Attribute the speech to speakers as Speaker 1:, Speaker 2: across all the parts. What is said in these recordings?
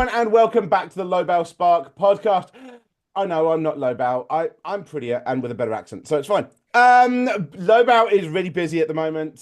Speaker 1: everyone, and welcome back to the Low Bell Spark podcast. I know I'm not Low Bell. I'm prettier and with a better accent, so it's fine. Low Bell is really busy at the moment.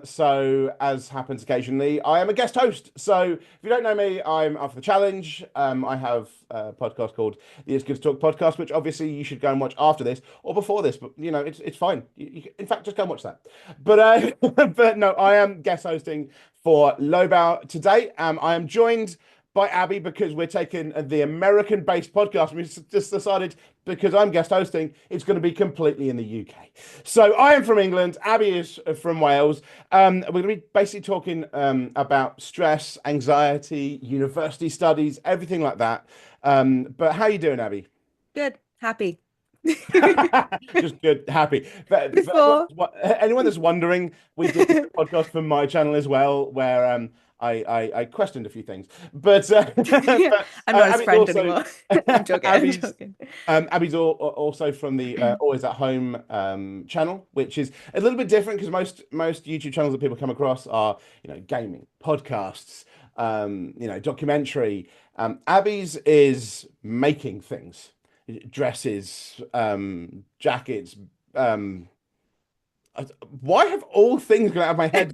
Speaker 1: So as happens occasionally, I am a guest host. So if you don't know me, I'm up for the challenge. I have a podcast called the It's Good to Talk podcast, which obviously you should go and watch after this or before this. But it's fine. In fact, just go and watch that. But but no, I am guest hosting for Low Bell today. I am joined by Abby because we're taking the American-based podcast. We just decided because I'm guest hosting, it's going to be completely in the UK. So I am from England. Abby is from Wales. We're going to be basically talking about stress, anxiety, university studies, everything like that. But how are you doing, Abby?
Speaker 2: Good. Happy.
Speaker 1: Just good, happy.
Speaker 2: Before.
Speaker 1: Anyone that's wondering, we did a podcast for my channel as well, where I questioned a few things, but
Speaker 2: I'm not his
Speaker 1: Abby's
Speaker 2: friend
Speaker 1: also
Speaker 2: anymore. I'm joking. I'm
Speaker 1: Abby's
Speaker 2: joking.
Speaker 1: also from the Always at Home channel, which is a little bit different because most YouTube channels that people come across are gaming, podcasts, documentary. Abby's is making things, dresses, jackets. Why have all things gone out of my head?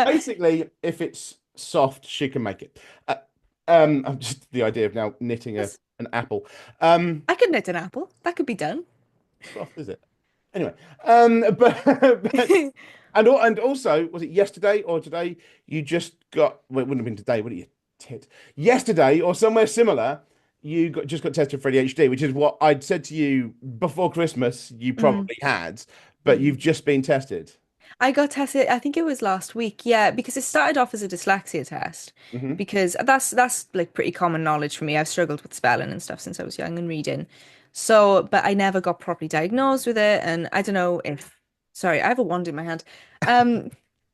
Speaker 1: Basically, if it's soft, she can make it. I'm just the idea of now knitting
Speaker 2: Yes.
Speaker 1: an apple.
Speaker 2: I could knit an apple. That could be done.
Speaker 1: Soft is it? Anyway, but and also, was it yesterday or today? You just got, well, it wouldn't have been today, would it? You tit. Yesterday or somewhere similar, you just got tested for ADHD, which is what I'd said to you before Christmas. You
Speaker 2: Mm,
Speaker 1: probably had, but
Speaker 2: mm.
Speaker 1: you've just been tested.
Speaker 2: I got tested, I think it was last week. Yeah, because it started off as a dyslexia test.
Speaker 1: Hmm.
Speaker 2: Because that's like pretty common knowledge for me. I've struggled with spelling and stuff since I was young and reading. So, but I never got properly diagnosed with it. And I don't know if, sorry, I have a wand in my hand. Um,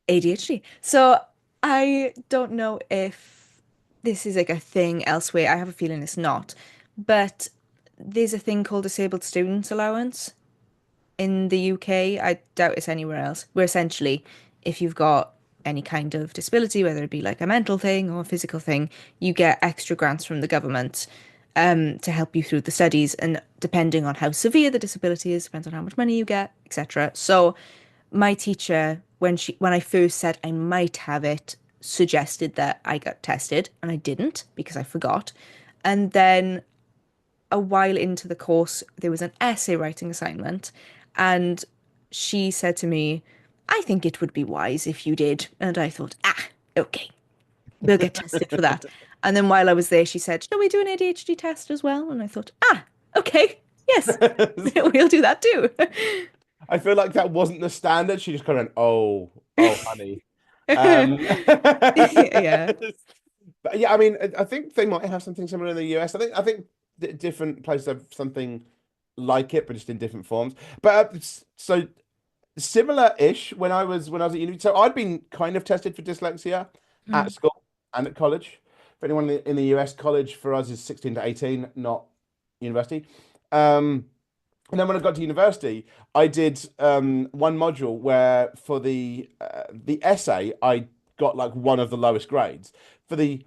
Speaker 2: ADHD. So I don't know if this is like a thing elsewhere. I have a feeling it's not. But there's a thing called disabled students allowance in the UK. I doubt it's anywhere else. Where essentially, if you've got any kind of disability, whether it be like a mental thing or a physical thing, you get extra grants from the government to help you through the studies. And depending on how severe the disability is, depends on how much money you get, etc. So my teacher, when I first said I might have it, suggested that I got tested, and I didn't because I forgot. And then a while into the course, there was an essay writing assignment, and she said to me, I think it would be wise if you did. And I thought, okay, we'll get tested for that. And then while I was there, she said, shall we do an ADHD test as well? And I thought, okay, yes, we'll do that too.
Speaker 1: I feel like that wasn't the standard. She just kind of went, oh, honey. Um,
Speaker 2: Yeah.
Speaker 1: but yeah, I mean, I think they might have something similar in the US. I think different places have something like it, but just in different forms. But so similar-ish when I was at uni. So I'd been kind of tested for dyslexia at
Speaker 2: Mm.
Speaker 1: school and at college. For anyone in the US, college for us is 16 to 18, not university. Um, and then when I got to university, I did one module where for the essay I got like one of the lowest grades. For the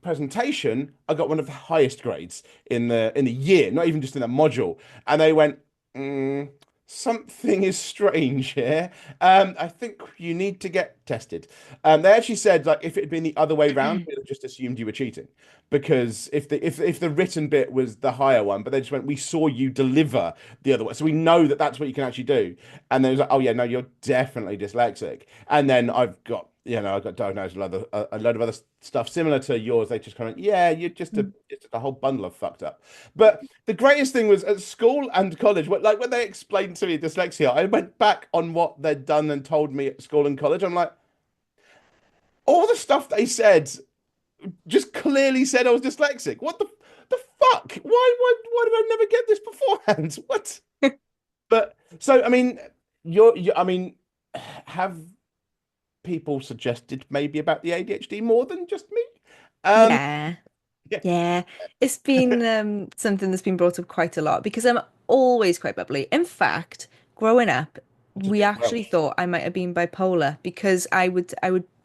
Speaker 1: presentation, I got one of the highest grades in the year, not even just in that module. And they went, mm, something is strange here. I think you need to get tested. They actually said like if it had been the other way round, we'd have just assumed you were cheating because if the written bit was the higher one, but they just went, we saw you deliver the other one, so we know that that's what you can actually do. And then it was like, oh yeah, no, you're definitely dyslexic. And then I got diagnosed with a load of other stuff similar to yours. They just kind of, yeah, you're just a whole bundle of fucked up. But the greatest thing was at school and college, like when they explained to me dyslexia, I went back on what they'd done and told me at school and college. I'm like, all the stuff they said just clearly said I was dyslexic. What the fuck? Why did I never get this beforehand? What? But so I mean, I mean, have people suggested maybe about the ADHD more than just me? Um,
Speaker 2: Yeah.
Speaker 1: yeah.
Speaker 2: Yeah, it's been something that's been brought up quite a lot because I'm always quite bubbly. In fact, growing up,
Speaker 1: Which is a
Speaker 2: we
Speaker 1: bit
Speaker 2: actually
Speaker 1: Welsh.
Speaker 2: thought I might have been bipolar because I would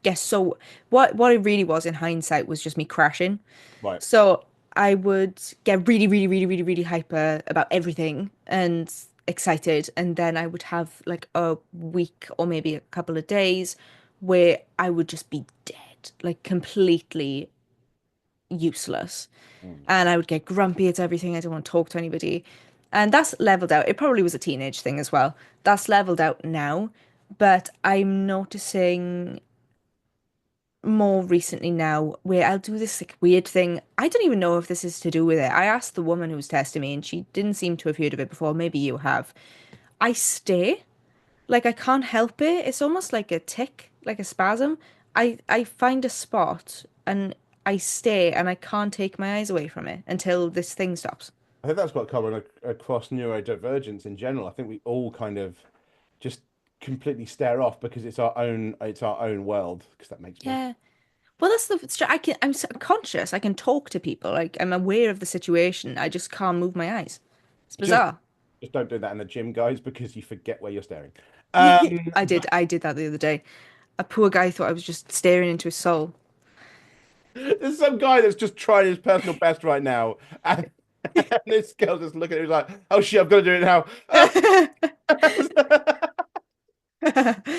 Speaker 2: yes. So what it really was in hindsight was just me crashing.
Speaker 1: Right.
Speaker 2: So I would get really, really, really, really, really hyper about everything and excited, and then I would have like a week or maybe a couple of days where I would just be dead, like completely useless.
Speaker 1: Mm.
Speaker 2: And I would get grumpy at everything. I didn't want to talk to anybody. And that's leveled out. It probably was a teenage thing as well. That's leveled out now. But I'm noticing more recently now where I'll do this like weird thing. I don't even know if this is to do with it. I asked the woman who was testing me and she didn't seem to have heard of it before. Maybe you have. I stay. Like I can't help it. It's almost like a tick, like a spasm. I find a spot and I stay and I can't take my eyes away from it until this thing stops.
Speaker 1: I think that's quite common across neurodivergence in general. I think we all kind of just completely stare off because it's our own world, because that makes more.
Speaker 2: Yeah. Well, that's I can conscious. I can talk to people. Like I'm aware of the situation. I just can't move my eyes. It's
Speaker 1: Just
Speaker 2: bizarre.
Speaker 1: just don't do that in the gym, guys, because you forget where you're staring. Um,
Speaker 2: I did that the other day. A poor guy thought I was just staring into his soul.
Speaker 1: there's some guy that's just trying his personal best right now, and, and this girl just looking at him like, "Oh shit, I've got to do it now."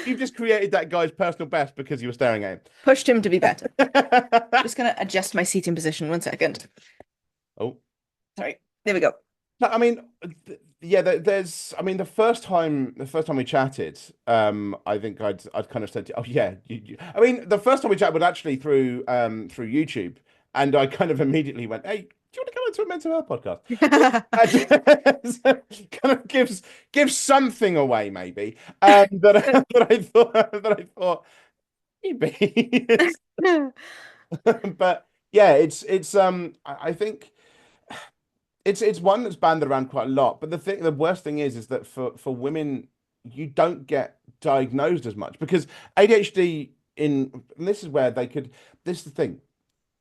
Speaker 1: You've just created that guy's personal best because you were staring at
Speaker 2: Pushed him to be better.
Speaker 1: him.
Speaker 2: Just gonna adjust my seating position. 1 second.
Speaker 1: Oh.
Speaker 2: Sorry. There we go.
Speaker 1: No, I mean, yeah. There's, I mean, the first time we chatted, I think I'd kind of said, oh yeah, I mean, the first time we chatted was actually through YouTube, and I kind of immediately went, hey, do you want to come into a mental health podcast? Which so kind of gives something away, maybe. That I thought maybe. But yeah, I think. It's one that's banded around quite a lot, but the worst thing is that for women, you don't get diagnosed as much because ADHD and this is where they could. This is the thing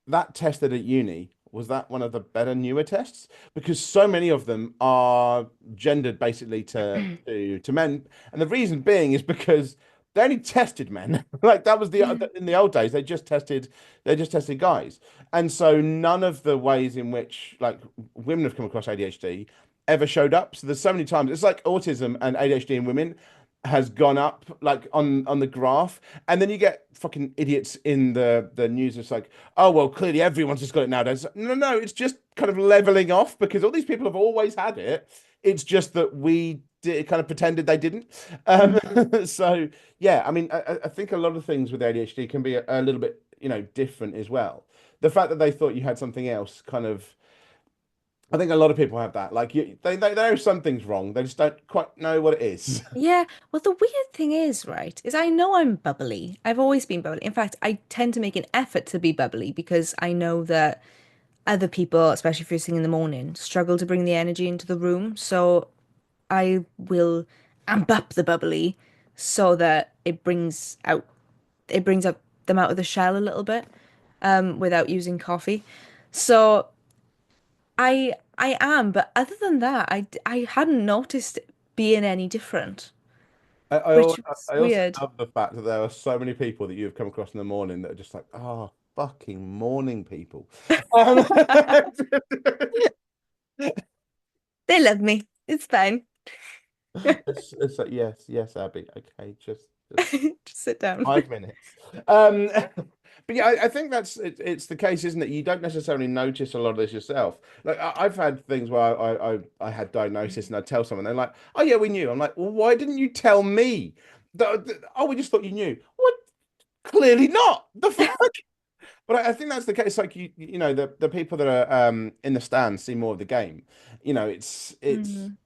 Speaker 1: that tested at uni was that one of the better newer tests because so many of them are gendered basically to men, and the reason being is because they only tested men. Like that was the in the old days they just tested guys, and so none of the ways in which like women have come across ADHD ever showed up. So there's so many times it's like autism and ADHD in women has gone up like on the graph, and then you get fucking idiots in the news. It's like, oh well, clearly everyone's just got it nowadays. No, no, it's just kind of leveling off because all these people have always had it. It's just that we did, kind of pretended they didn't. So yeah, I mean, I think a lot of things with ADHD can be a little bit, different as well. The fact that they thought you had something else kind of I think a lot of people have that. Like they know something's wrong. They just don't quite know what it is.
Speaker 2: Yeah, well, the weird thing is, right, is I know I'm bubbly. I've always been bubbly. In fact, I tend to make an effort to be bubbly because I know that other people, especially first thing in the morning, struggle to bring the energy into the room. So I will amp up the bubbly so that it brings up them out of the shell a little bit, without using coffee. So I am, but other than that, I hadn't noticed it being any different, which was
Speaker 1: I also
Speaker 2: weird.
Speaker 1: love the fact that there are so many people that you've come across in the morning that are just like, oh, fucking morning people. Um,
Speaker 2: They love me. It's fine.
Speaker 1: it's like, yes, yes, Abby. Okay, just
Speaker 2: Just sit down.
Speaker 1: 5 minutes. But yeah, I think it's the case, isn't it? You don't necessarily notice a lot of this yourself. Like I've had things where I had diagnosis and I tell someone, they're like, "Oh yeah, we knew." I'm like, "Well, why didn't you tell me?" Oh, we just thought you knew. What? Clearly not. The fuck. But I think that's the case. Like the people that are in the stands see more of the game. It's
Speaker 2: Mm.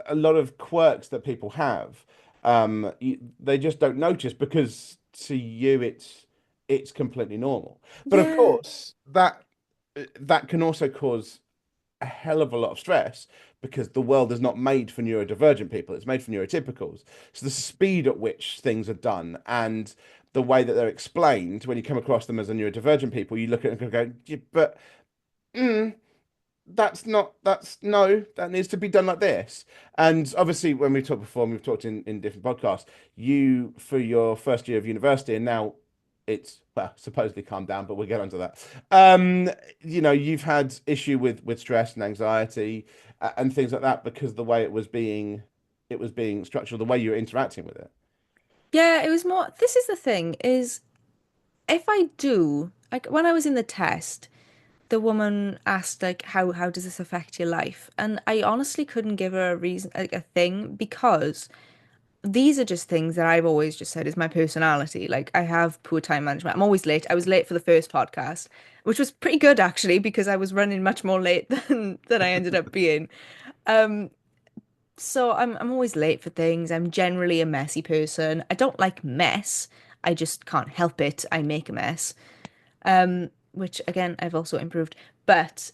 Speaker 1: a lot of quirks that people have. They just don't notice because to you it's completely normal. But of
Speaker 2: Yeah.
Speaker 1: course, that can also cause a hell of a lot of stress because the world is not made for neurodivergent people. It's made for neurotypicals. So the speed at which things are done and the way that they're explained when you come across them as a neurodivergent people, you look at it and go, yeah, but mm, that's no, that needs to be done like this. And obviously, when we've talked before, and we've talked in different podcasts, you for your first year of university and now it's well supposedly calmed down, but we'll get onto that. Um, you've had issue with stress and anxiety and things like that because the way it was being structured, the way you're interacting with it.
Speaker 2: Yeah, it was more. This is the thing, is if I do, like when I was in the test, the woman asked like how does this affect your life? And I honestly couldn't give her a reason, like a thing, because these are just things that I've always just said is my personality. Like I have poor time management. I'm always late. I was late for the first podcast, which was pretty good actually because I was running much more late than I ended up being. Um, so I'm always late for things. I'm generally a messy person. I don't like mess. I just can't help it. I make a mess. Which again, I've also improved. But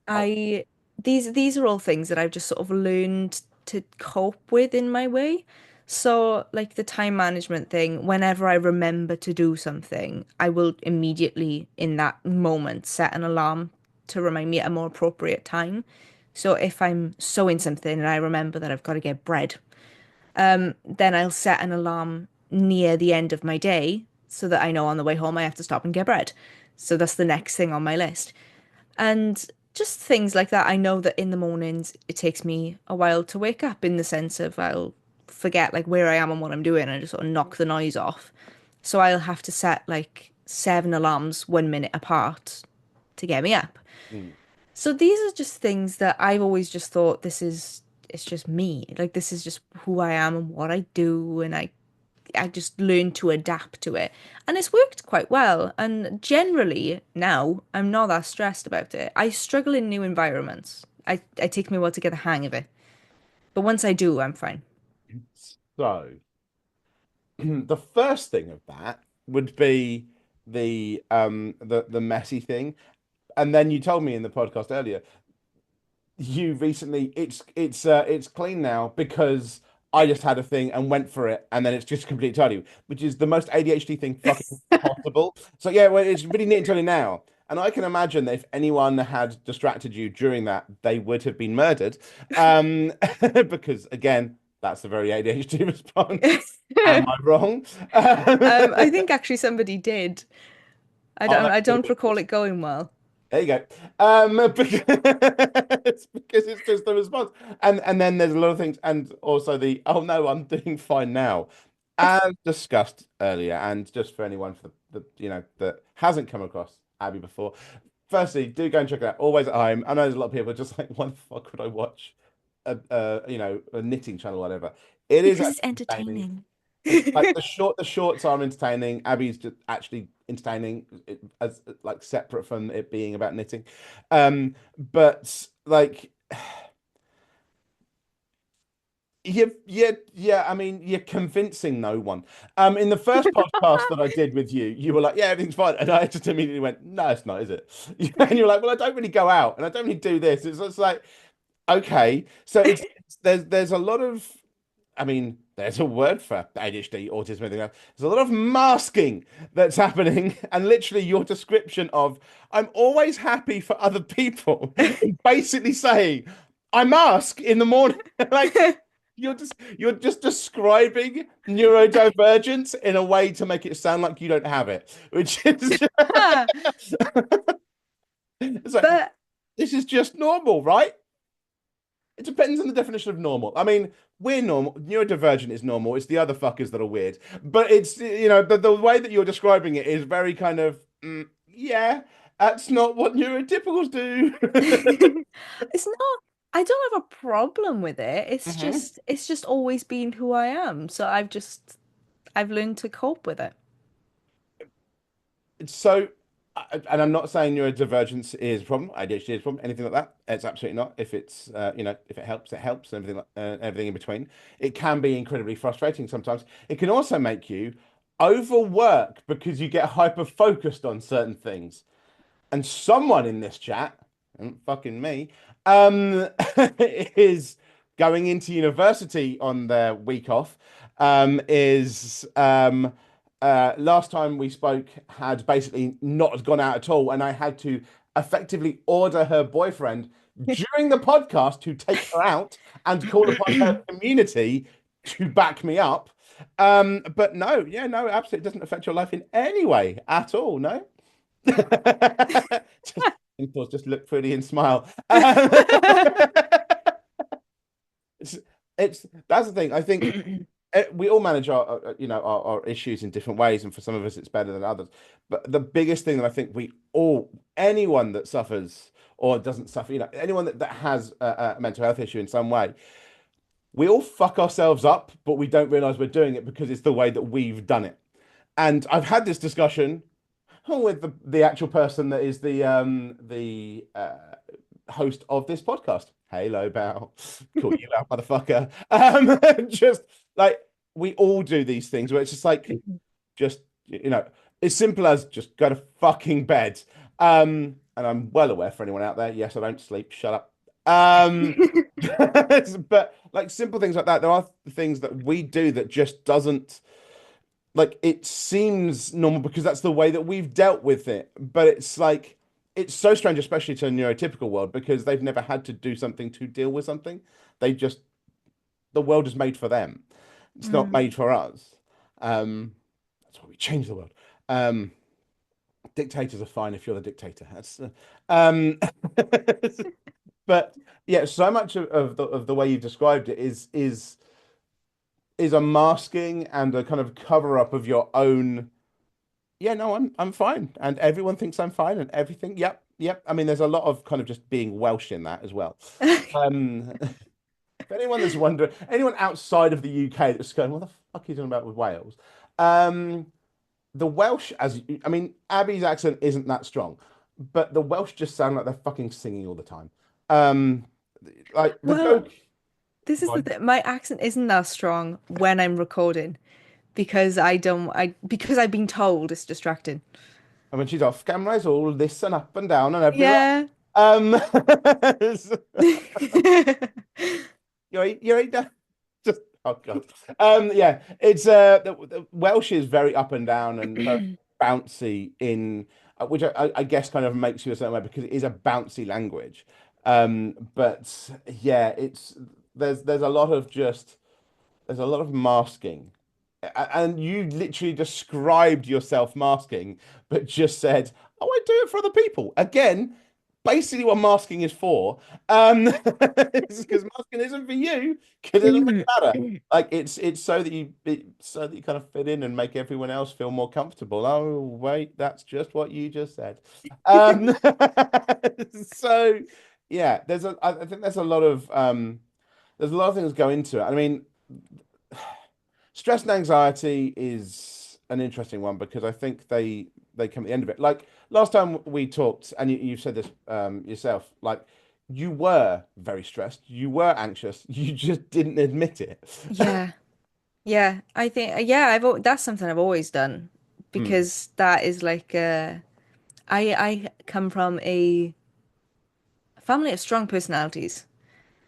Speaker 1: Oh,
Speaker 2: I these are all things that I've just sort of learned to cope with in my way. So, like the time management thing, whenever I remember to do something, I will immediately in that moment set an alarm to remind me at a more appropriate time. So if I'm sewing something and I remember that I've got to get bread, then I'll set an alarm near the end of my day so that I know on the way home I have to stop and get bread. So that's the next thing on my list. And just things like that. I know that in the mornings it takes me a while to wake up in the sense of I'll forget like where I am and what I'm doing and I just sort of knock the noise off. So I'll have to set like 7 alarms 1 minute apart to get me up.
Speaker 1: mm.
Speaker 2: So these are just things that I've always just thought it's just me. Like this is just who I am and what I do and I just learned to adapt to it. And it's worked quite well. And generally now I'm not that stressed about it. I struggle in new environments. It takes me a while to get the hang of it. But once I do, I'm fine.
Speaker 1: So the first thing of that would be the messy thing. And then you told me in the podcast earlier, you recently it's clean now because I just had a thing and went for it, and then it's just completely tidy, which is the most ADHD thing fucking possible. So yeah, well, it's really neat and tidy now. And I can imagine that if anyone had distracted you during that, they would have been murdered. Because again, that's a very ADHD response. Am I wrong?
Speaker 2: I think actually somebody did.
Speaker 1: Oh,
Speaker 2: I
Speaker 1: that's
Speaker 2: don't recall it going well.
Speaker 1: there you go. Because it's just the response, and then there's a lot of things, and also the oh no, I'm doing fine now, as discussed earlier, and just for anyone for the that hasn't come across Abby before. Firstly, do go and check it out. Always at home. I know there's a lot of people just like, what the fuck would I watch a knitting channel or whatever. It is
Speaker 2: Because it's
Speaker 1: actually entertaining.
Speaker 2: entertaining.
Speaker 1: It's like the shorts are entertaining. Abby's just actually entertaining as like separate from it being about knitting. But like yeah. I mean, you're convincing no one. In the first podcast that I did with you, you were like, "Yeah, everything's fine," and I just immediately went, "No, it's not, is it?" And you're like, "Well, I don't really go out, and I don't really do this." It's like, okay, so there's a lot of I mean, there's a word for ADHD, autism, everything else. There's a lot of masking that's happening, and literally your description of "I'm always happy for other people," basically saying I mask in the morning. Like you're just describing neurodivergence in a way to make it sound like you don't have it, which is just, it's like
Speaker 2: But
Speaker 1: this is just normal, right? It depends on the definition of normal. I mean, we're normal. Neurodivergent is normal. It's the other fuckers that are weird. But it's, the way that you're describing it is very kind of, yeah, that's not what neurotypicals do.
Speaker 2: it's not, I don't have a problem with it.
Speaker 1: Mhm.
Speaker 2: It's just always been who I am. So I've learned to cope with it.
Speaker 1: So, and I'm not saying neurodivergence is a problem, ADHD is a problem, anything like that. It's absolutely not. If it's, if it helps, and everything, everything in between. It can be incredibly frustrating sometimes. It can also make you overwork because you get hyper focused on certain things. And someone in this chat, and fucking me, is going into university on their week off. Is Last time we spoke had basically not gone out at all, and I had to effectively order her boyfriend during the podcast to take her out and call upon her community to back me up. But no, yeah, no, absolutely doesn't affect your life in any way at all. No. Just, just look pretty and smile. It's, it's that's the thing. I think we all manage our issues in different ways, and for some of us it's better than others. But the biggest thing that I think we all, anyone that suffers or doesn't suffer, anyone that has a mental health issue in some way, we all fuck ourselves up, but we don't realize we're doing it because it's the way that we've done it. And I've had this discussion with the actual person that is the host of this podcast. Hello, Bow. Call you out, motherfucker. Just like we all do these things where it's just like, just as simple as just go to fucking bed. And I'm well aware for anyone out there, yes, I don't sleep. Shut up. But like simple things like that, there are things that we do that just doesn't like it seems normal because that's the way that we've dealt with it. But it's like it's so strange, especially to a neurotypical world, because they've never had to do something to deal with something. They just the world is made for them. It's not
Speaker 2: Mm.
Speaker 1: made for us. That's why we change the world. Um, Dictators are fine if you're the dictator. Um, but yeah, so much of the way you've described it is a masking and a kind of cover up of your own. Yeah, no, I'm fine, and everyone thinks I'm fine, and everything. Yep, yep. I mean, there's a lot of kind of just being Welsh in that as well. If anyone that's wondering, anyone outside of the UK that's going, what the fuck are you talking about with Wales? Um, the Welsh, I mean, Abby's accent isn't that strong, but the Welsh just sound like they're fucking singing all the time. Um, like the
Speaker 2: Well,
Speaker 1: joke.
Speaker 2: this is the thing. My accent isn't that strong when I'm recording because because I've been told it's distracting.
Speaker 1: And when she's off camera, it's all this and up and down and everywhere.
Speaker 2: Yeah.
Speaker 1: Um, you're just oh god. Yeah, it's the Welsh is very up and down and very bouncy in which I guess kind of makes you a certain way because it is a bouncy language. But yeah, it's there's a lot of just there's a lot of masking. And you literally described yourself masking, but just said, "Oh, I do it for other people." Again, basically what masking is for. It's because masking isn't for you because it doesn't matter. Like it's so that you kind of fit in and make everyone else feel more comfortable. Oh, wait, that's just what you just said. Um, so yeah, I think there's a lot of things go into it. I mean, stress and anxiety is an interesting one because I think they come at the end of it. Like last time we talked, and you said this yourself, like you were very stressed, you were anxious, you just didn't admit it.
Speaker 2: Yeah. Yeah. I think yeah, that's something I've always done
Speaker 1: Hmm.
Speaker 2: because that is like I come from a family of strong personalities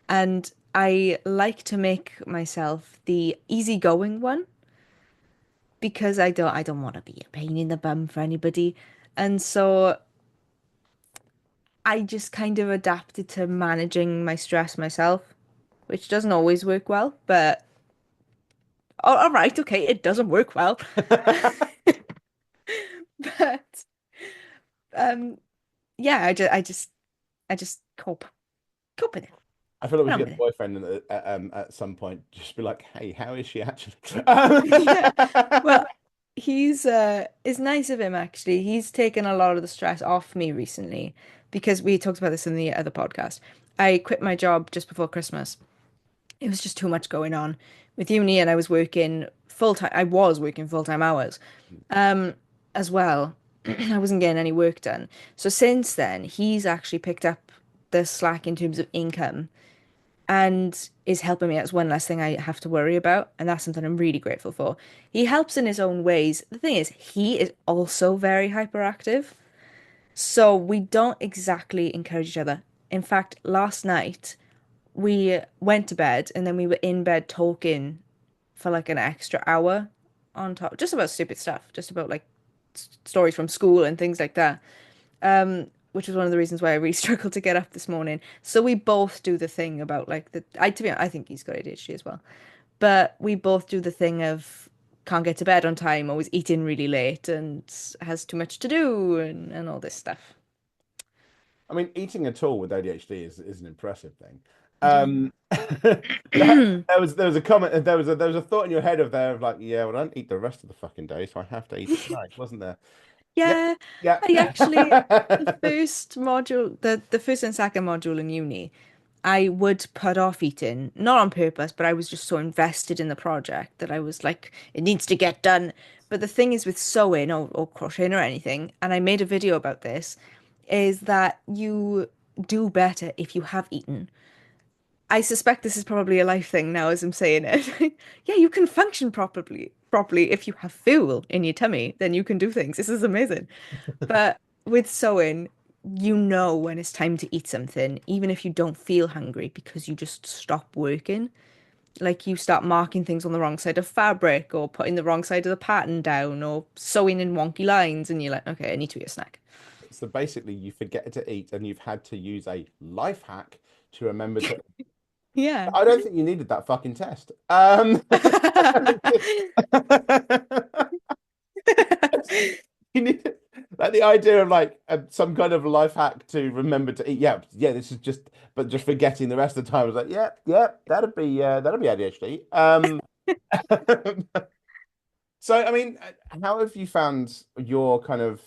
Speaker 2: and I like to make myself the easygoing one because I don't want to be a pain in the bum for anybody. And so I just kind of adapted to managing my stress myself, which doesn't always work well, but all right, okay, it doesn't work well. But um yeah, I just cope with it.
Speaker 1: I feel like we
Speaker 2: Get
Speaker 1: should
Speaker 2: on
Speaker 1: get
Speaker 2: with
Speaker 1: the
Speaker 2: it.
Speaker 1: boyfriend at some point. Just be like, "Hey, how is she actually?"
Speaker 2: Yeah. Well, it's nice of him actually. He's taken a lot of the stress off me recently because we talked about this in the other podcast. I quit my job just before Christmas. It was just too much going on with uni and I was working full time. I was working full-time hours as well. I wasn't getting any work done. So since then, he's actually picked up the slack in terms of income and is helping me. That's one less thing I have to worry about, and that's something I'm really grateful for. He helps in his own ways. The thing is, he is also very hyperactive, so we don't exactly encourage each other. In fact, last night we went to bed and then we were in bed talking for like an extra hour on top, just about stupid stuff, just about like stories from school and things like that. Which was one of the reasons why I really struggled to get up this morning. So we both do the thing about like the I to be honest, I think he's got ADHD as well. but we both do the thing of can't get to bed on time, always eating really late, and has too much to do, and all this stuff.
Speaker 1: I mean, eating at all with ADHD is an impressive thing.
Speaker 2: Yeah.
Speaker 1: There was a comment, there was a thought in your head of there of like, yeah, well, I don't eat the rest of the fucking day, so I have to eat at night, wasn't there? Yep,
Speaker 2: Yeah,
Speaker 1: yeah.
Speaker 2: I actually the first module, the first and second module in uni, I would put off eating, not on purpose, but I was just so invested in the project that I was like, it needs to get done. But the thing is with sewing or crocheting or anything, and I made a video about this, is that you do better if you have eaten. I suspect this is probably a life thing now as I'm saying it. Yeah, you can function properly if you have fuel in your tummy, then you can do things. This is amazing. But with sewing, you know when it's time to eat something, even if you don't feel hungry, because you just stop working. Like you start marking things on the wrong side of fabric or putting the wrong side of the pattern down or sewing in wonky lines, and you're like, okay, I need to eat a snack.
Speaker 1: So basically, you forget to eat, and you've had to use a life hack to remember to.
Speaker 2: Yeah.
Speaker 1: I don't think you needed that fucking test. You need like the idea of like some kind of life hack to remember to eat. Yeah, yeah. This is just, but just forgetting the rest of the time. I was like, yeah, yeah, that'd be ADHD. So, I mean, how have you found your kind of,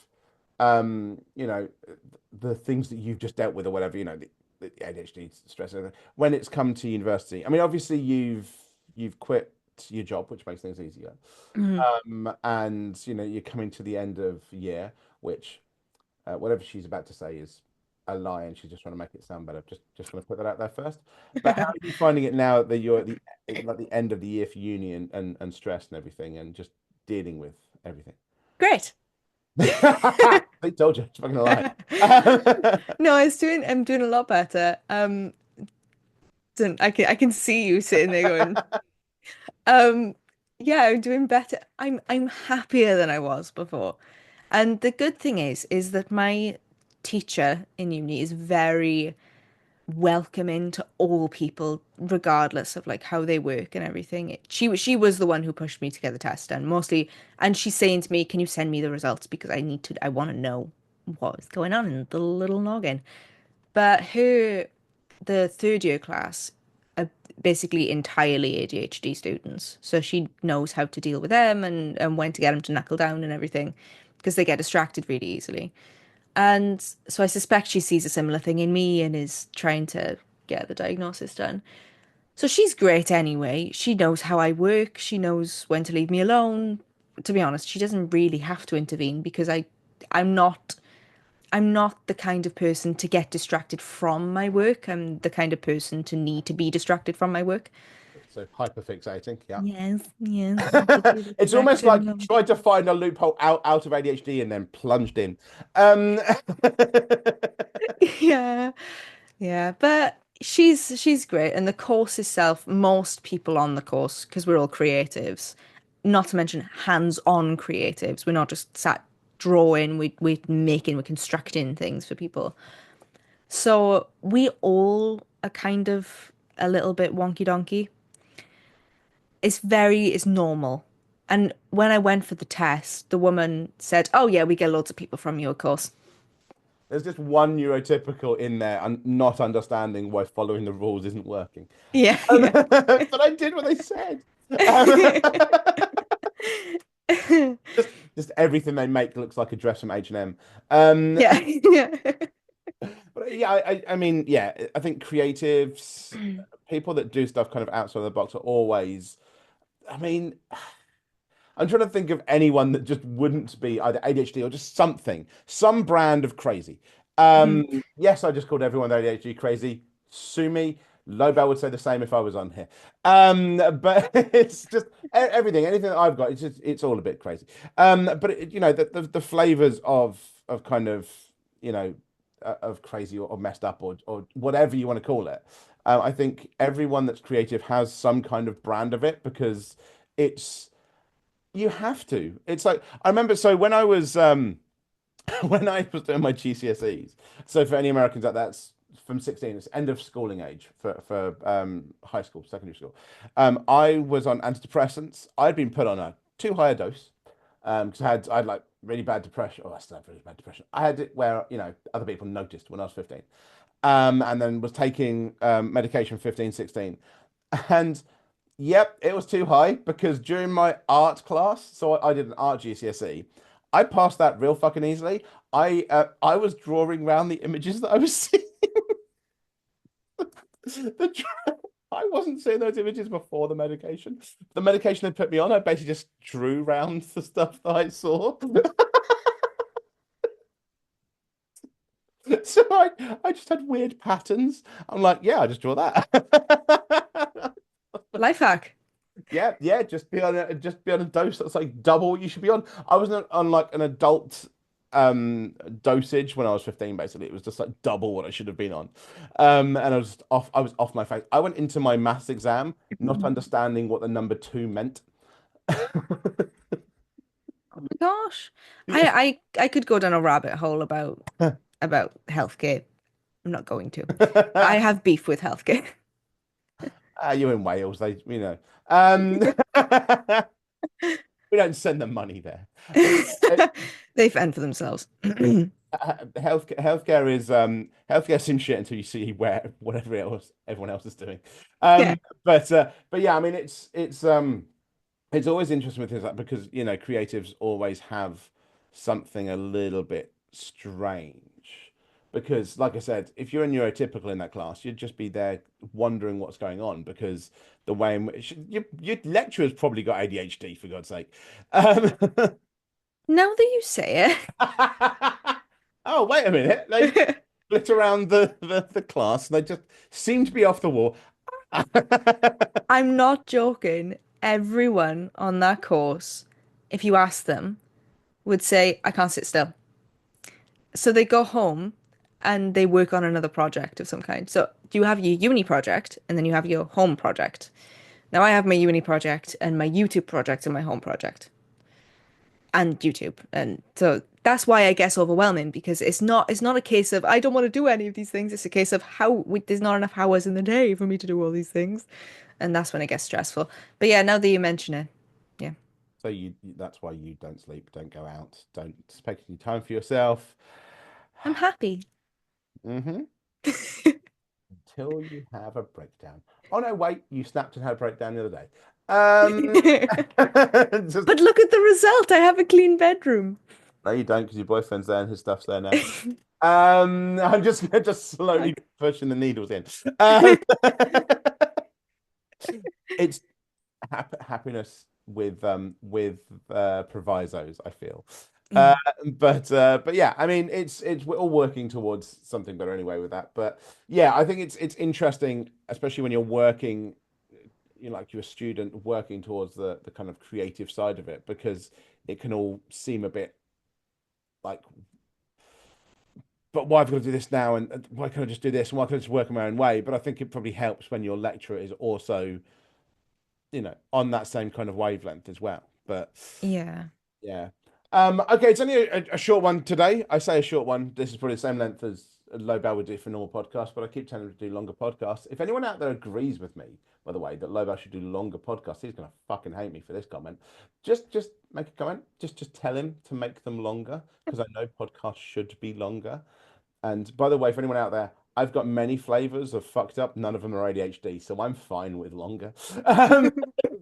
Speaker 1: the things that you've just dealt with or whatever, the ADHD, stress, everything, when it's come to university? I mean, obviously you've quit your job, which makes things easier.
Speaker 2: Mhm.
Speaker 1: And you're coming to the end of year, which whatever she's about to say is a lie, and she's just trying to make it sound better. Just want to put that out there first. But how are you finding it now that you're at the end of the year for uni and stress and everything, and just dealing with everything?
Speaker 2: Great.
Speaker 1: They told you, it's fucking a lie.
Speaker 2: No, I'm doing a lot better. I can see you sitting there going, um, yeah, I'm doing better. I'm happier than I was before. And the good thing is that my teacher in uni is very welcoming to all people, regardless of like how they work and everything. She was the one who pushed me to get the test done mostly, and she's saying to me, "Can you send me the results because I want to know what is going on in the little noggin." But the third year class are basically entirely ADHD students, so she knows how to deal with them and when to get them to knuckle down and everything because they get distracted really easily. And so I suspect she sees a similar thing in me and is trying to get the diagnosis done. So she's great anyway. She knows how I work. She knows when to leave me alone. To be honest, she doesn't really have to intervene because I'm not I'm not the kind of person to get distracted from my work. I'm the kind of person to need to be distracted from my work.
Speaker 1: So hyperfixating, yeah.
Speaker 2: Yes, yes, have to do the
Speaker 1: It's almost
Speaker 2: correction.
Speaker 1: like you tried to find a loophole out of ADHD and then plunged in.
Speaker 2: Yeah. Yeah, but she's great, and the course itself, most people on the course, because we're all creatives, not to mention hands-on creatives. We're not just sat drawing, we're constructing things for people. So we all are kind of a little bit wonky donkey. It's normal. And when I went for the test, the woman said, "Oh yeah, we get loads of people from your course."
Speaker 1: There's just one neurotypical in there and not understanding why following the rules isn't working.
Speaker 2: Yeah, yeah.
Speaker 1: But I did what they said. Um, just everything they make looks like a dress from H&M.
Speaker 2: Yeah, yeah.
Speaker 1: But yeah, I mean, yeah, I think creatives, people that do stuff kind of outside of the box are always, I mean, I'm trying to think of anyone that just wouldn't be either ADHD or just something, some brand of crazy.
Speaker 2: Mhm.
Speaker 1: Yes, I just called everyone with ADHD crazy. Sue me. Lobel would say the same if I was on here. But it's just everything, anything that I've got, it's all a bit crazy. But the flavors of kind of of crazy or messed up or whatever you want to call it. I think everyone that's creative has some kind of brand of it because it's you have to. It's like I remember. So when I was when I was doing my GCSEs. So for any Americans out that's from 16. It's end of schooling age for high school, secondary school. I was on antidepressants. I'd been put on a too high a dose because I had like really bad depression. Oh, I still have really bad depression. I had it where other people noticed when I was 15. And then was taking medication 15, 16. And yep, it was too high because during my art class, so I did an art GCSE, I passed that real fucking easily. I was drawing around the images that I was seeing. The, I wasn't seeing those images before the medication. The medication had put me on, I basically just drew around the stuff that I saw. So I just had weird patterns. I'm like, yeah, I just draw that.
Speaker 2: Life hack.
Speaker 1: Yeah, yeah, just be on a dose that's like double what you should be on. I was on like an adult dosage when I was 15, basically. It was just like double what I should have been on. And I was off my face. I went into my maths exam not understanding what the number two meant.
Speaker 2: Oh my gosh.
Speaker 1: Yeah.
Speaker 2: I could go down a rabbit hole about healthcare. I'm not going to. I have beef with healthcare.
Speaker 1: You're in Wales, Um, we don't send the money there. But yeah,
Speaker 2: They fend for themselves.
Speaker 1: healthcare seems shit until you see where whatever else everyone else is doing.
Speaker 2: Yeah.
Speaker 1: But yeah, I mean it's always interesting with things like because creatives always have something a little bit strange. Because, like I said, if you're a neurotypical in that class, you'd just be there wondering what's going on because the way in which your lecturer's probably got ADHD for God's sake. Um,
Speaker 2: Now that you say
Speaker 1: oh, wait a minute. They
Speaker 2: it,
Speaker 1: split around the class and they just seem to be off the wall.
Speaker 2: I'm not joking. Everyone on that course, if you ask them, would say, I can't sit still. So they go home and they work on another project of some kind. So you have your uni project and then you have your home project. Now I have my uni project and my YouTube project and my home project and YouTube. And so that's why I guess overwhelming because it's not a case of I don't want to do any of these things. It's a case of there's not enough hours in the day for me to do all these things. And that's when it gets stressful. But yeah, now that you mention it, yeah,
Speaker 1: So that's why you don't sleep, don't go out, don't take any time for yourself.
Speaker 2: I'm happy.
Speaker 1: Hmm. Until you have a breakdown. Oh no, wait, you snapped and had a breakdown the other day. Just
Speaker 2: But look at the result. I have a clean bedroom.
Speaker 1: no, you don't because your boyfriend's there and his stuff's there now. I'm just slowly pushing the needles in. It's happiness with provisos, I feel. Uh,
Speaker 2: Mm.
Speaker 1: but yeah, I mean it's we're all working towards something better anyway with that. But yeah, I think it's interesting, especially when you're working, like you're a student working towards the kind of creative side of it, because it can all seem a bit like, but why have I got to do this now? And why can't I just do this? And why can't I just work in my own way? But I think it probably helps when your lecturer is also, on that same kind of wavelength as well. But
Speaker 2: Yeah.
Speaker 1: yeah. Okay, it's only a short one today. I say a short one. This is probably the same length as a Low Bell would do for a normal podcast, but I keep telling him to do longer podcasts. If anyone out there agrees with me, by the way, that Low Bell should do longer podcasts, he's gonna fucking hate me for this comment. Just make a comment. Just tell him to make them longer because I know podcasts should be longer. And by the way, for anyone out there, I've got many flavors of fucked up. None of them are ADHD, so I'm fine with longer. Um,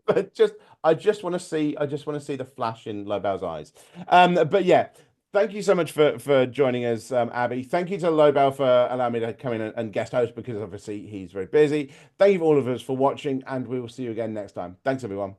Speaker 1: but I just want to see the flash in Lobel's eyes. But yeah, thank you so much for joining us, Abby. Thank you to Lobel for allowing me to come in and guest host because obviously he's very busy. Thank you all of us for watching, and we will see you again next time. Thanks, everyone.